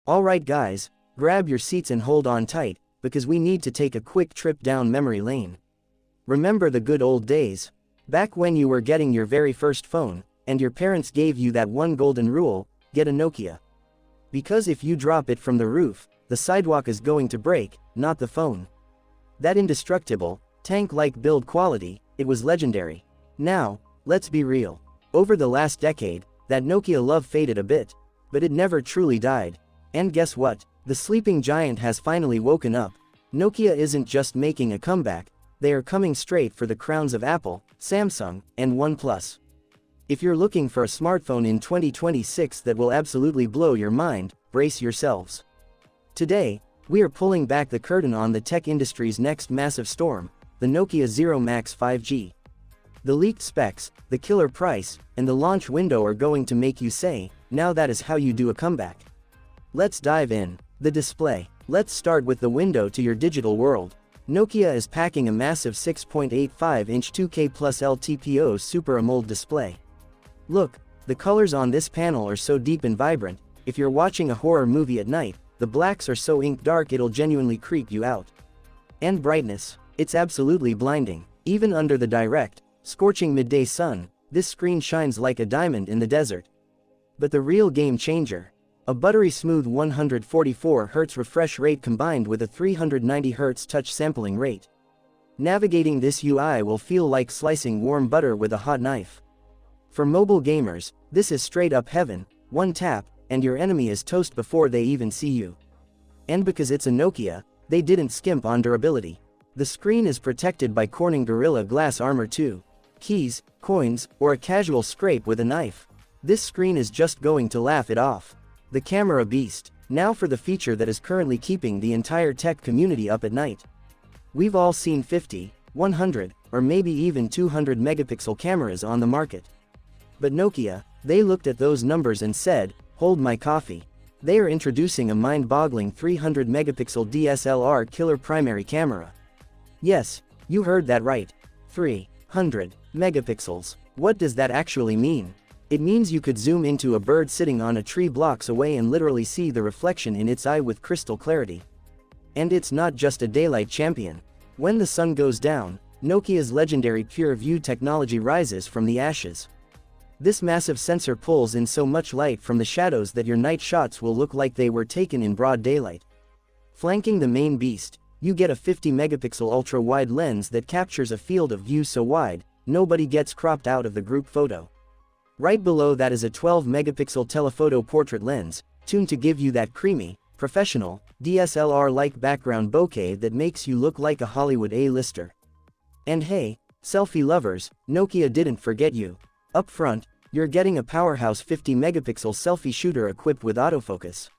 Alright guys, grab your seats and hold on tight, because we need to take a quick trip down memory lane. Remember the good old days? Back when you were getting your very first phone, and your parents gave you that one golden rule: get a Nokia. Because if you drop it from the roof, the sidewalk is going to break, not the phone. That indestructible, tank-like build quality, it was legendary. Now, let's be real. Over the last decade, that Nokia love faded a bit, but it never truly died. And guess what? The sleeping giant has finally woken up. Nokia isn't just making a comeback, they are coming straight for the crowns of Apple, Samsung, and OnePlus. If you're looking for a smartphone in 2026 that will absolutely blow your mind, brace yourselves. Today, we are pulling back the curtain on the tech industry's next massive storm, the Nokia Zero Max 5G. The leaked specs, the killer price, and the launch window are going to make you say, now that is how you do a comeback. Let's dive in. The display. Let's start with the window to your digital world. Nokia is packing a massive 6.85-inch 2K plus LTPO Super AMOLED display. Look, the colors on this panel are so deep and vibrant, if you're watching a horror movie at night, the blacks are so ink dark it'll genuinely creep you out. And brightness, it's absolutely blinding. Even under the direct, scorching midday sun, this screen shines like a diamond in the desert. But the real game changer: a buttery-smooth 144Hz refresh rate combined with a 390Hz touch sampling rate. Navigating this UI will feel like slicing warm butter with a hot knife. For mobile gamers, this is straight up heaven. One tap, and your enemy is toast before they even see you. And because it's a Nokia, they didn't skimp on durability. The screen is protected by Corning Gorilla Glass Armor 2. Keys, coins, or a casual scrape with a knife, this screen is just going to laugh it off. The camera beast. Now for the feature that is currently keeping the entire tech community up at night. We've all seen 50, 100, or maybe even 200 megapixel cameras on the market. But Nokia, they looked at those numbers and said, hold my coffee. They are introducing a mind-boggling 300 megapixel DSLR killer primary camera. Yes, you heard that right. 300 megapixels. What does that actually mean? It means you could zoom into a bird sitting on a tree blocks away and literally see the reflection in its eye with crystal clarity. And it's not just a daylight champion. When the sun goes down, Nokia's legendary Pure View technology rises from the ashes. This massive sensor pulls in so much light from the shadows that your night shots will look like they were taken in broad daylight. Flanking the main beast, you get a 50 megapixel ultra-wide lens that captures a field of view so wide, nobody gets cropped out of the group photo. Right below that is a 12 megapixel telephoto portrait lens, tuned to give you that creamy, professional, DSLR-like background bokeh that makes you look like a Hollywood A-lister. And hey, selfie lovers, Nokia didn't forget you. Up front, you're getting a powerhouse 50 megapixel selfie shooter equipped with autofocus.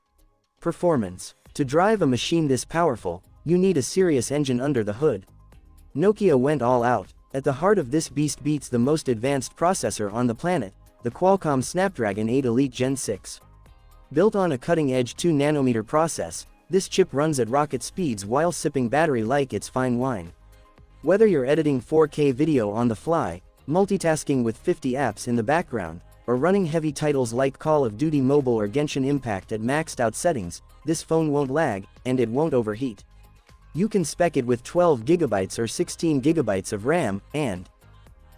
Performance. To drive a machine this powerful, you need a serious engine under the hood. Nokia went all out. At the heart of this beast beats the most advanced processor on the planet, the Qualcomm Snapdragon 8 Elite Gen 6. Built on a cutting-edge 2nm process, this chip runs at rocket speeds while sipping battery like it's fine wine. Whether you're editing 4K video on the fly, multitasking with 50 apps in the background, or running heavy titles like Call of Duty Mobile or Genshin Impact at maxed-out settings, this phone won't lag, and it won't overheat. You can spec it with 12GB or 16GB of RAM, and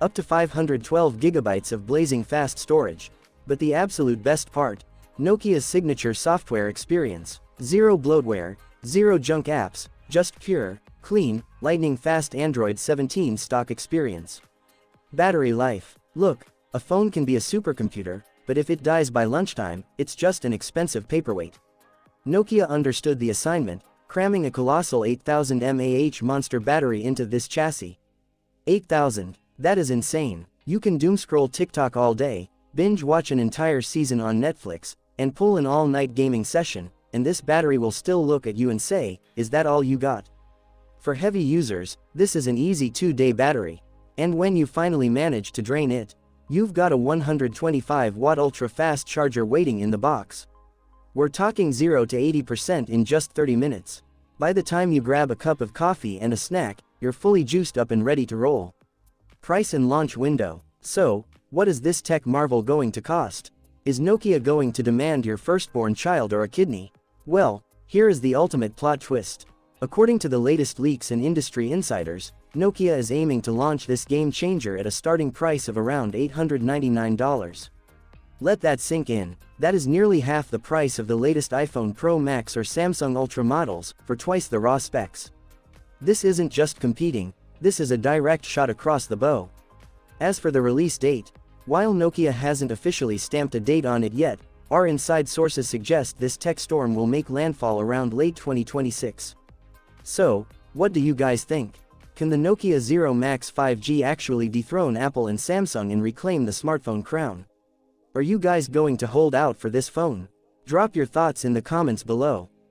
up to 512GB of blazing fast storage. But the absolute best part: Nokia's signature software experience. Zero bloatware, zero junk apps, just pure, clean, lightning-fast Android 17 stock experience. Battery life. Look, a phone can be a supercomputer, but if it dies by lunchtime, it's just an expensive paperweight. Nokia understood the assignment, cramming a colossal 8000 mAh monster battery into this chassis. 8,000. That is insane. You can doomscroll TikTok all day, binge watch an entire season on Netflix, and pull an all-night gaming session, and this battery will still look at you and say, is that all you got? For heavy users, this is an easy 2-day battery. And when you finally manage to drain it, you've got a 125-watt ultra-fast charger waiting in the box. We're talking 0 to 80% in just 30 minutes. By the time you grab a cup of coffee and a snack, you're fully juiced up and ready to roll. Price and launch window. So, what is this tech marvel going to cost? Is Nokia going to demand your firstborn child or a kidney? Well, here is the ultimate plot twist. According to the latest leaks and industry insiders, Nokia is aiming to launch this game changer at a starting price of around $899. Let that sink in. That is nearly half the price of the latest iPhone Pro Max or Samsung Ultra models, for twice the raw specs. This isn't just competing, this is a direct shot across the bow. As for the release date, while Nokia hasn't officially stamped a date on it yet, our inside sources suggest this tech storm will make landfall around late 2026. So, what do you guys think? Can the Nokia Zero Max 5G actually dethrone Apple and Samsung and reclaim the smartphone crown? Are you guys going to hold out for this phone? Drop your thoughts in the comments below.